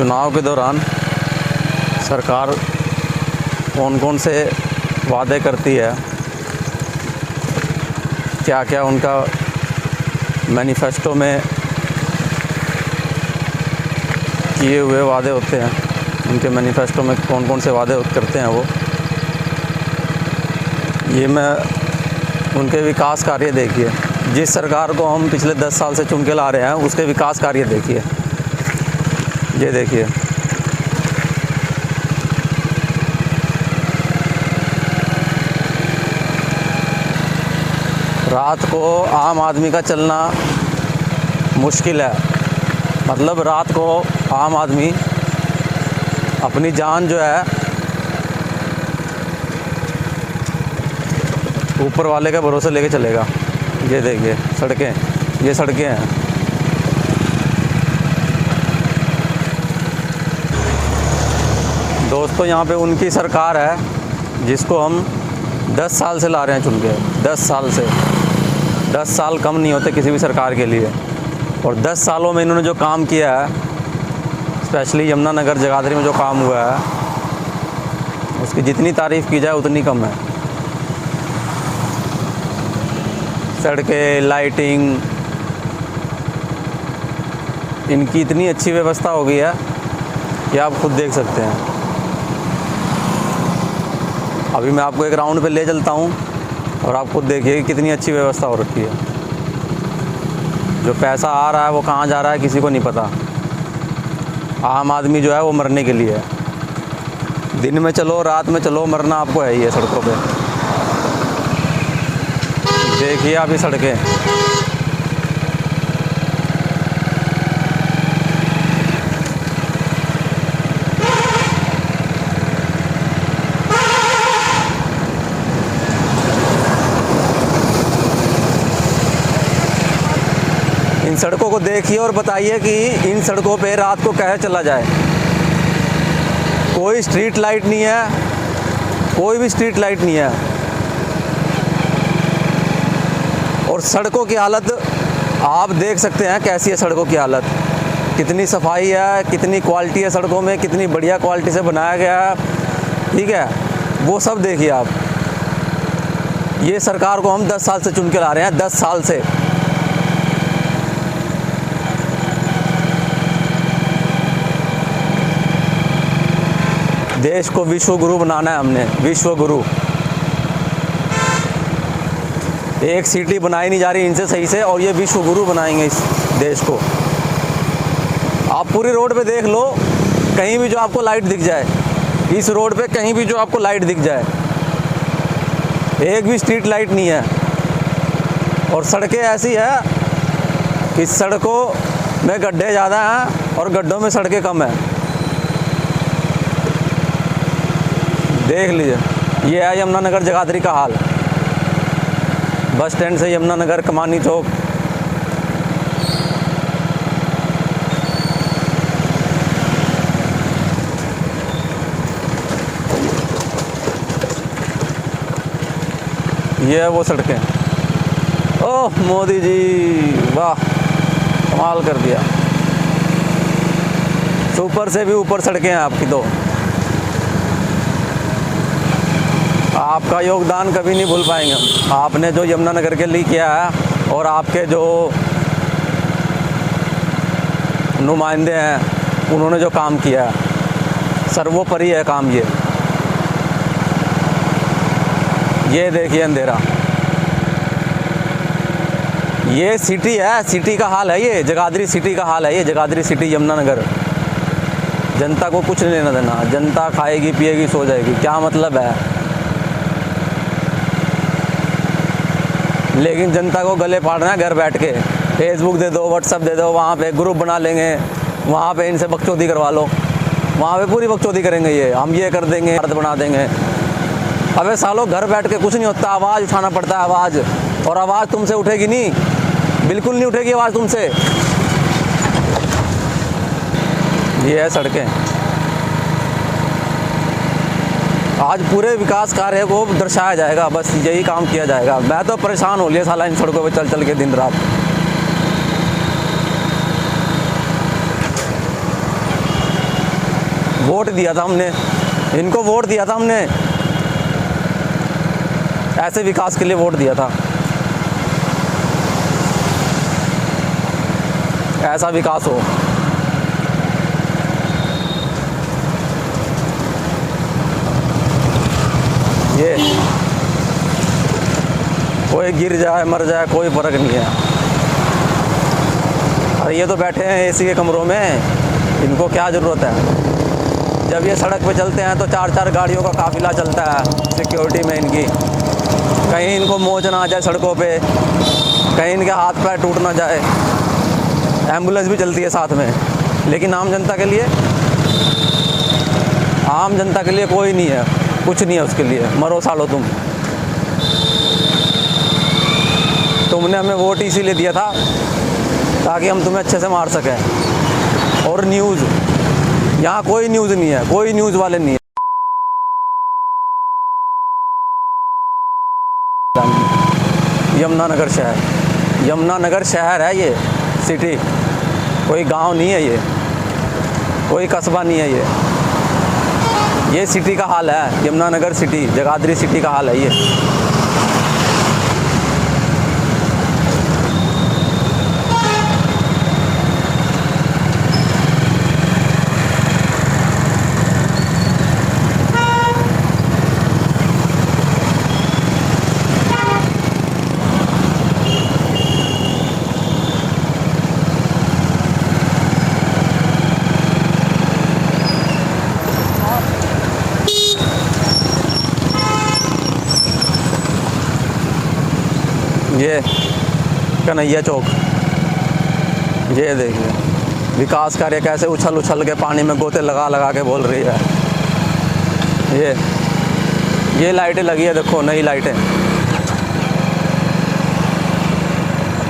चुनाव के दौरान सरकार कौन कौन से वादे करती है, क्या क्या उनका मैनिफेस्टो में किए हुए वादे होते हैं, उनके मैनिफेस्टो में कौन कौन से वादे करते हैं वो, ये मैं उनके विकास कार्य देखिए। जिस सरकार को हम पिछले 10 साल से चुन के ला रहे हैं उसके विकास कार्य देखिए। ये देखिए, रात को आम आदमी का चलना मुश्किल है। मतलब रात को आम आदमी अपनी जान जो है ऊपर वाले के भरोसे लेके चलेगा। ये देखिए सड़कें, ये सड़कें हैं। दोस्तों, यहाँ पे उनकी सरकार है जिसको हम 10 साल से ला रहे हैं चुन के। 10 साल से, 10 साल कम नहीं होते किसी भी सरकार के लिए। और 10 सालों में इन्होंने जो काम किया है, स्पेशली यमुनानगर जगाधरी में जो काम हुआ है, उसकी जितनी तारीफ़ की जाए उतनी कम है। सड़कें, लाइटिंग, इनकी इतनी अच्छी व्यवस्था हो गई है कि आप खुद देख सकते हैं। अभी मैं आपको एक राउंड पे ले चलता हूँ और आप खुद देखिए कि कितनी अच्छी व्यवस्था हो रखी है। जो पैसा आ रहा है वो कहाँ जा रहा है किसी को नहीं पता। आम आदमी जो है वो मरने के लिए है। दिन में चलो, रात में चलो, मरना आपको है ही है सड़कों पे। देखिए आप ये सड़कें, इन सड़कों को देखिए और बताइए कि इन सड़कों पे रात को कैसे चला जाए। कोई स्ट्रीट लाइट नहीं है, कोई भी स्ट्रीट लाइट नहीं है। और सड़कों की हालत आप देख सकते हैं कैसी है। सड़कों की हालत, कितनी सफाई है, कितनी क्वालिटी है सड़कों में, कितनी बढ़िया क्वालिटी से बनाया गया है। ठीक है, वो सब देखिए आप। ये सरकार को हम 10 साल से चुन के ला रहे हैं, 10 साल से। देश को विश्व गुरु बनाना है हमने, विश्व गुरु। एक सिटी बनाई नहीं जा रही इनसे सही से, और ये विश्व गुरु बनाएंगे इस देश को। आप पूरी रोड पे देख लो, कहीं भी जो आपको लाइट दिख जाए, इस रोड पे कहीं भी जो आपको लाइट दिख जाए, एक भी स्ट्रीट लाइट नहीं है। और सड़कें ऐसी है कि सड़कों में गड्ढे ज़्यादा हैं और गड्ढों में सड़कें कम हैं। देख लीजिए, ये है यमुनानगर जगाधरी का हाल। बस स्टैंड से यमुनानगर, कमानी चौक, ये है वो सड़कें। ओह मोदी जी, वाह, कमाल कर दिया। ऊपर से भी ऊपर सड़कें हैं आपकी। तो आपका योगदान कभी नहीं भूल पाएंगे हम। आपने जो यमुनानगर के लिए किया है और आपके जो नुमाइंदे हैं उन्होंने जो काम किया है, सर्वोपरि है काम ये देखिए अंधेरा। ये सिटी है, सिटी का हाल है ये, जगाधरी सिटी का हाल है ये, जगाधरी सिटी यमुनानगर। जनता को कुछ नहीं लेना देना, जनता खाएगी पिएगी सो जाएगी, क्या मतलब है। लेकिन जनता को गले फाड़ना है घर बैठ के। फेसबुक दे दो, व्हाट्सअप दे दो, वहाँ पे ग्रुप बना लेंगे, वहाँ पे इनसे बकचोदी करवा लो, वहाँ पे पूरी बकचोदी करेंगे। ये हम ये कर देंगे, अर्थ बना देंगे। अबे सालों, घर बैठ के कुछ नहीं होता, आवाज़ उठाना पड़ता है, आवाज़। और आवाज़ तुमसे उठेगी नहीं, बिल्कुल नहीं उठेगी आवाज़ तुमसे। ये है सड़कें। आज पूरे विकास कार्य को दर्शाया जाएगा, बस यही काम किया जाएगा। मैं तो परेशान हो लिया साला इन सड़कों पे चल चल के दिन रात। वोट दिया था हमने, इनको वोट दिया था हमने, ऐसे विकास के लिए वोट दिया था। ऐसा विकास हो। ये कोई गिर जाए मर जाए कोई फर्क नहीं है। और ये तो बैठे हैं एसी के कमरों में, इनको क्या ज़रूरत है। जब ये सड़क पे चलते हैं तो 4-4 गाड़ियों का काफिला चलता है सिक्योरिटी में इनकी, कहीं इनको मोच ना आ जाए सड़कों पे, कहीं इनके हाथ पैर टूट ना जाए। एम्बुलेंस भी चलती है साथ में, लेकिन आम जनता के लिए, आम जनता के लिए कोई नहीं है, कुछ नहीं है उसके लिए। मरो सालो तुमने हमें वोट इसीलिए दिया था ताकि हम तुम्हें अच्छे से मार सकें। और न्यूज़, यहाँ कोई न्यूज़ नहीं है, कोई न्यूज़ वाले नहीं है। यमुनानगर शहर, यमुनानगर शहर है ये, सिटी, कोई गांव नहीं है ये, कोई कस्बा नहीं है ये सिटी का हाल है। यमुनानगर सिटी, जगाधरी सिटी का हाल है ये। ये कन्हैया चौक, ये देखिए विकास कार्य कैसे उछल उछल के पानी में गोते लगा लगा के बोल रही है। ये लाइटें लगी है, देखो नई लाइटें।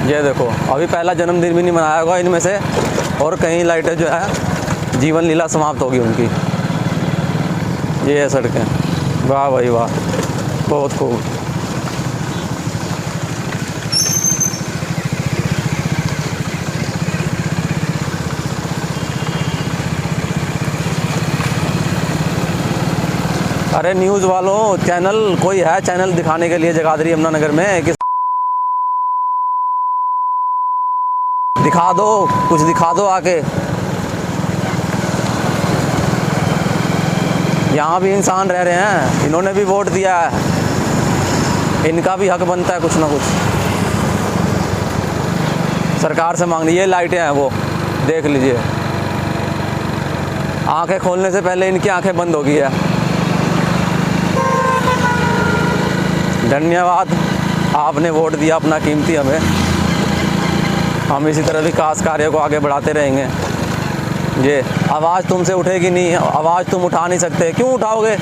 ये देखो अभी पहला जन्मदिन भी नहीं मनाया होगा इनमें से, और कहीं लाइटें जो है जीवन लीला समाप्त होगी उनकी। ये है सड़कें, वाह भाई वाह, बहुत खूब। अरे न्यूज़ वालों, चैनल कोई है चैनल दिखाने के लिए जगाधरी यमुनानगर में कि दिखा दो, कुछ दिखा दो आके। यहाँ भी इंसान रह रहे हैं, इन्होंने भी वोट दिया है, इनका भी हक बनता है कुछ ना कुछ सरकार से मांगनी। ये लाइटें हैं वो, देख लीजिए, आंखें खोलने से पहले इनकी आंखें बंद हो गई है। धन्यवाद, आपने वोट दिया अपना कीमती हमें। हम इसी तरह विकास कार्य को आगे बढ़ाते रहेंगे। ये आवाज़ तुमसे उठेगी नहीं, आवाज़ तुम उठा नहीं सकते। क्यों उठाओगे?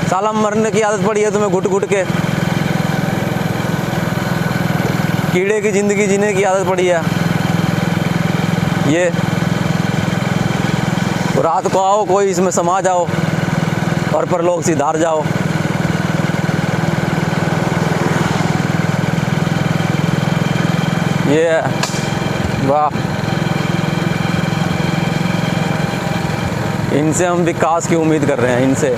साला मरने की आदत पड़ी है तुम्हें घुट घुट के, कीड़े की ज़िंदगी जीने की आदत पड़ी है। ये रात को आओ, कोई इसमें समा जाओ और परलोक सिधार जाओ। ये वाह, इनसे हम विकास की उम्मीद कर रहे हैं। इनसे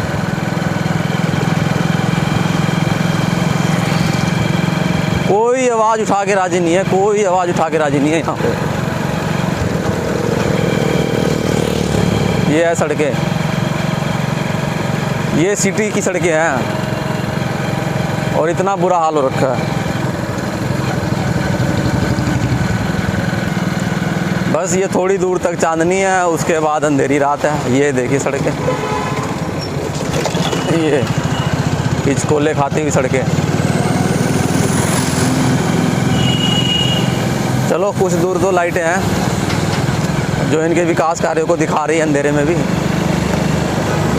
कोई आवाज़ उठा के राजी नहीं है, कोई आवाज़ उठा के राजी नहीं है यहाँ पे। ये है सड़कें, ये सिटी की सड़कें हैं, और इतना बुरा हाल हो रखा है। बस ये थोड़ी दूर तक चांदनी है, उसके बाद अंधेरी रात है। ये देखिए सड़कें, ये हिचकोले खाती हुई सड़कें। चलो कुछ दूर तो लाइटें हैं जो इनके विकास कार्यों को दिखा रही है अंधेरे में भी,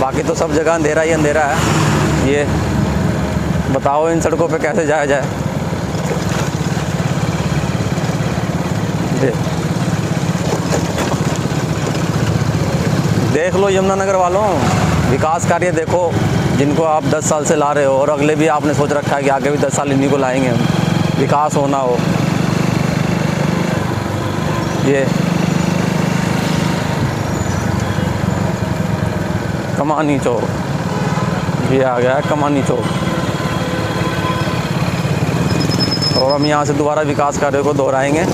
बाकी तो सब जगह अंधेरा ही अंधेरा है। ये बताओ इन सड़कों पे कैसे जाया जाए। देख लो यमुनानगर वालों, विकास कार्य देखो जिनको आप 10 साल से ला रहे हो, और अगले भी आपने सोच रखा है कि आगे भी 10 साल इन्हीं को लाएंगे हम, विकास होना हो। कमानी चौक, ये आ गया है कमानी चौक। और हम यहाँ से दोबारा विकास कार्य को दोहराएंगे।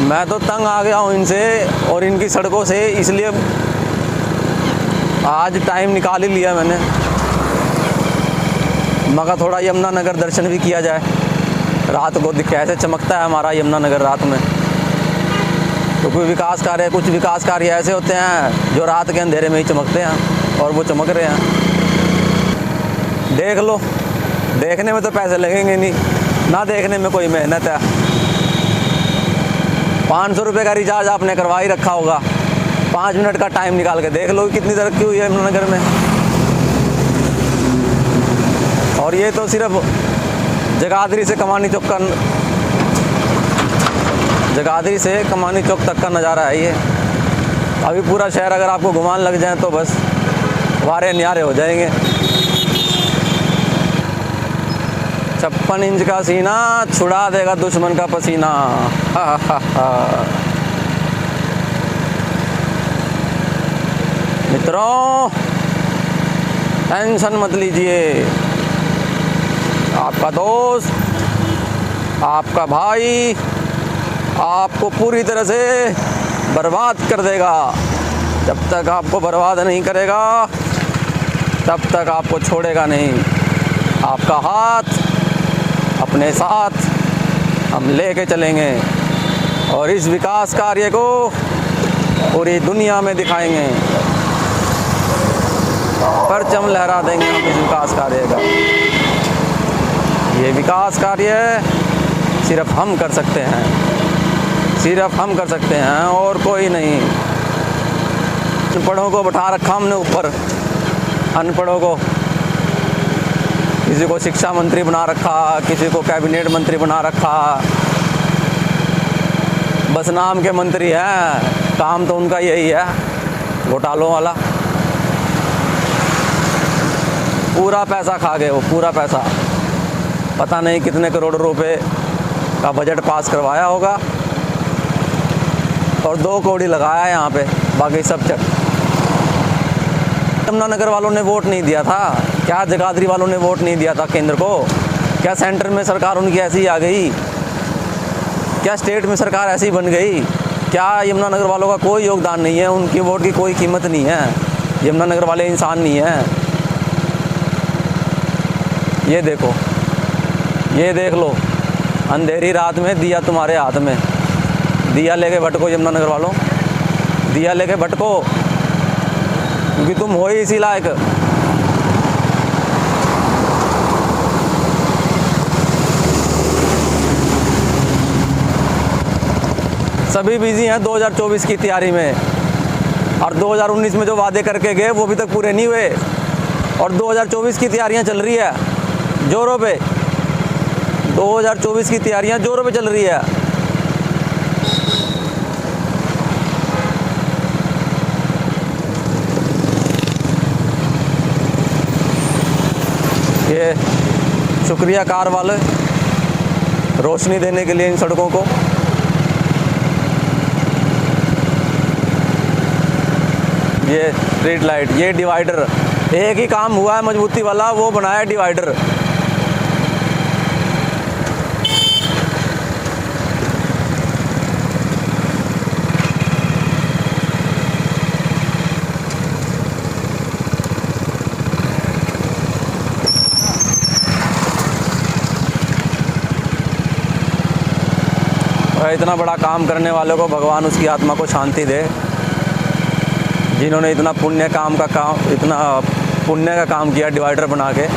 मैं तो तंग आ गया हूँ इनसे और इनकी सड़कों से, इसलिए आज टाइम निकाल ही लिया मैंने। मगर थोड़ा यमुनानगर दर्शन भी किया जाए। रात को कैसे चमकता है हमारा यमुनानगर रात में। तो कुछ विकास कार्य ऐसे होते हैं जो रात के अंधेरे में ही चमकते हैं, और वो चमक रहे हैं। देख लो, देखने में तो पैसे लगेंगे नहीं, ना देखने में कोई मेहनत है। 500 रुपये का रिचार्ज आपने करवा ही रखा होगा, 5 मिनट का टाइम निकाल के देख लो कितनी तरक्की हुई है यमुनानगर में। और ये तो सिर्फ जगाधरी से कमानी चौक तक का नज़ारा है ये। अभी पूरा शहर अगर आपको घुमान लग जाए तो बस वारे न्यारे हो जाएंगे। 56 इंच का सीना छुड़ा देगा दुश्मन का पसीना। मित्रों, टेंशन मत लीजिए, आपका दोस्त, आपका भाई आपको पूरी तरह से बर्बाद कर देगा। जब तक आपको बर्बाद नहीं करेगा तब तक आपको छोड़ेगा नहीं। आपका हाथ अपने साथ हम लेके चलेंगे और इस विकास कार्य को पूरी दुनिया में दिखाएंगे। परचम लहरा देंगे हम इस विकास कार्य का। ये विकास कार्य सिर्फ हम कर सकते हैं, सिर्फ हम कर सकते हैं और कोई नहीं। अनपढ़ों को बैठा रखा हमने ऊपर, अनपढ़ों को, किसी को शिक्षा मंत्री बना रखा, किसी को कैबिनेट मंत्री बना रखा। बस नाम के मंत्री हैं, काम तो उनका यही है, घोटालों वाला। पूरा पैसा खा गए वो, पूरा पैसा। पता नहीं कितने करोड़ रुपए का बजट पास करवाया होगा और 2 कौड़ी लगाया यहाँ पे, बाकी सब चक। यमुनानगर वालों ने वोट नहीं दिया था क्या? जगाधरी वालों ने वोट नहीं दिया था केंद्र को क्या? सेंटर में सरकार उनकी ऐसी आ गई क्या? स्टेट में सरकार ऐसी बन गई क्या? यमुनानगर वालों का कोई योगदान नहीं है, उनकी वोट की कोई कीमत नहीं है। यमुनानगर वाले इंसान नहीं हैं। ये देखो, ये देख लो, अंधेरी रात में दिया तुम्हारे हाथ में। दिया लेके भटको यमुनानगर वालों, दिया लेके भटको, क्योंकि तुम हो ही इसी लायक। सभी बिजी हैं 2024 की तैयारी में, और 2019 में जो वादे करके गए वो अभी तक पूरे नहीं हुए, और 2024 की तैयारियां चल रही है जोरों पे। 2024 की तैयारियां जोरों पे चल रही है। ये शुक्रिया कार वाले रोशनी देने के लिए इन सड़कों को। ये स्ट्रीट लाइट, ये डिवाइडर, एक ही काम हुआ है मजबूती वाला, वो बनाया डिवाइडर। इतना बड़ा काम करने वालों को भगवान उसकी आत्मा को शांति दे, जिन्होंने इतना पुण्य का काम किया डिवाइडर बना के।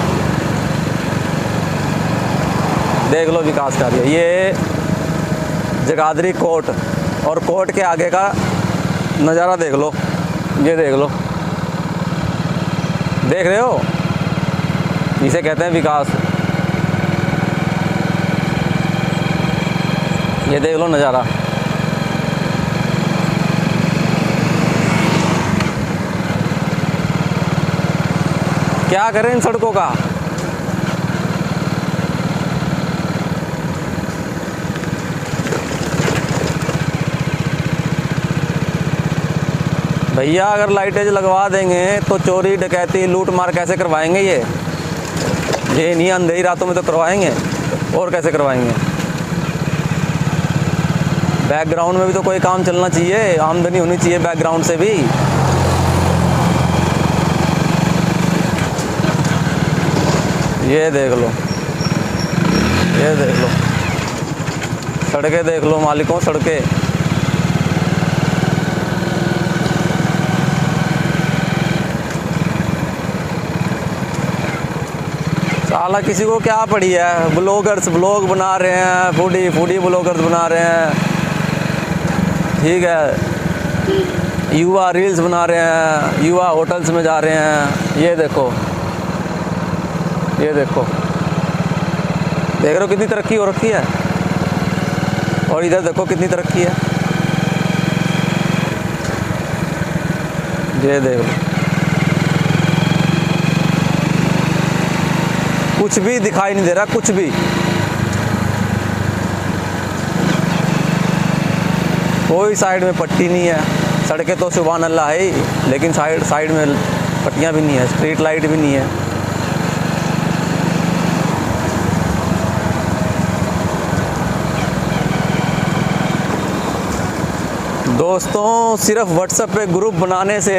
देख लो विकास कार्य, ये जगाधरी कोर्ट और कोर्ट के आगे का नज़ारा देख लो, ये देख लो, देख रहे हो, इसे कहते हैं विकास। ये देख लो नज़ारा। क्या करें इन सड़कों का? भैया अगर लाइटेज लगवा देंगे तो चोरी डकैती लूट मार कैसे करवाएंगे? ये नहीं अंधेरी रातों में तो करवाएंगे, और कैसे करवाएंगे? बैकग्राउंड में भी तो कोई काम चलना चाहिए, आमदनी होनी चाहिए बैकग्राउंड से भी। ये देख लो, ये देख लो, सड़कें देख लो मालिकों, सड़कें। साला किसी को क्या पड़ी है, ब्लॉगर्स ब्लॉग बना रहे हैं, फूडी ब्लॉगर्स बना रहे हैं, ठीक है। युवा रील्स बना रहे हैं, युवा होटल्स में जा रहे हैं। ये देखो, ये देखो, देख रहे हो कितनी तरक्की हो रखी है। और इधर देखो कितनी तरक्की है, ये देख लो। कुछ भी दिखाई नहीं दे रहा, कुछ भी। कोई साइड में पट्टी नहीं है। सड़कें तो सुभान अल्लाह है ही, लेकिन साइड में पट्टियां भी नहीं है, स्ट्रीट लाइट भी नहीं है। दोस्तों, सिर्फ व्हाट्सएप पे ग्रुप बनाने से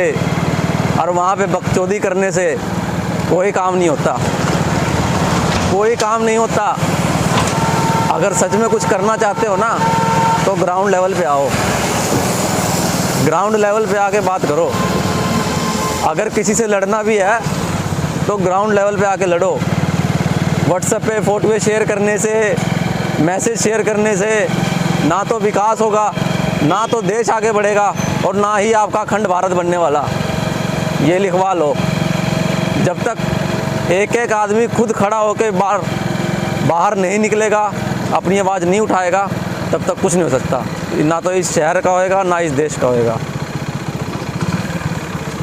और वहाँ पे बकचोदी करने से कोई काम नहीं होता, कोई काम नहीं होता। अगर सच में कुछ करना चाहते हो ना तो ग्राउंड लेवल पे आओ, ग्राउंड लेवल पे आके बात करो। अगर किसी से लड़ना भी है तो ग्राउंड लेवल पे आके लड़ो। व्हाट्सएप पे फ़ोटो शेयर करने से, मैसेज शेयर करने से ना तो विकास होगा, ना तो देश आगे बढ़ेगा, और ना ही आपका अखंड भारत बनने वाला। ये लिखवा लो। जब तक एक एक आदमी खुद खड़ा होकर बाहर नहीं निकलेगा, अपनी आवाज़ नहीं उठाएगा, तब तक कुछ नहीं हो सकता। ना तो इस शहर का होएगा, ना इस देश का होएगा।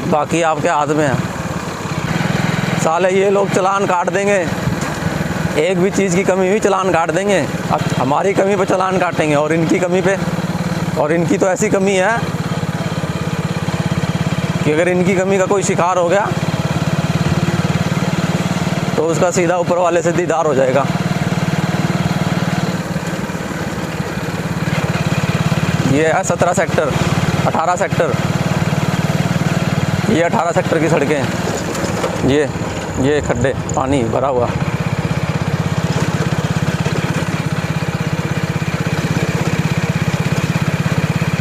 बाकी आपके हाथ में है। साले ये लोग चालान काट देंगे, एक भी चीज़ की कमी हुई चालान काट देंगे। अब हमारी कमी पे चालान काटेंगे और इनकी कमी पे, और इनकी तो ऐसी कमी है कि अगर इनकी कमी का कोई शिकार हो गया तो उसका सीधा ऊपर वाले से दीदार हो जाएगा। ये है 17 सेक्टर, 18 सेक्टर, ये 18 सेक्टर की सड़कें। ये खड्डे, पानी भरा हुआ।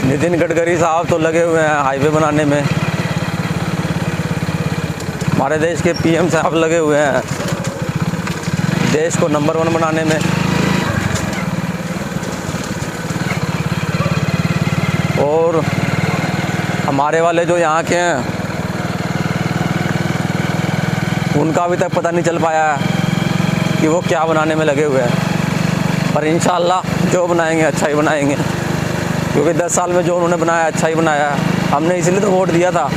नितिन गडकरी साहब तो लगे हुए हैं हाईवे बनाने में, हमारे देश के पीएम साहब लगे हुए हैं देश को नंबर 1 बनाने में। और हमारे वाले जो यहाँ के हैं उनका अभी तक पता नहीं चल पाया है कि वो क्या बनाने में लगे हुए हैं। पर इंशाअल्लाह जो बनाएंगे अच्छा ही बनाएंगे, क्योंकि 10 साल में जो उन्होंने बनाया अच्छा ही बनाया है। हमने इसलिए तो वोट दिया था।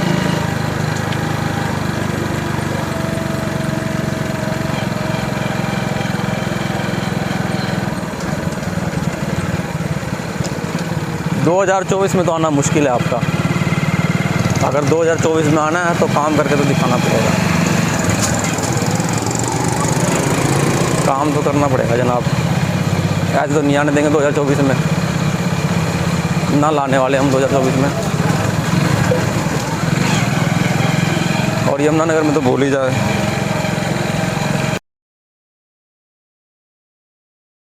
दो 2024 में तो आना मुश्किल है आपका। अगर 2024 में आना है तो काम करके तो दिखाना पड़ेगा, काम तो करना पड़ेगा जनाब। ऐसे तो नहीं आने देंगे 2024 में, ना लाने वाले हम 2024 में। और यमुनानगर में तो भूल ही जाए।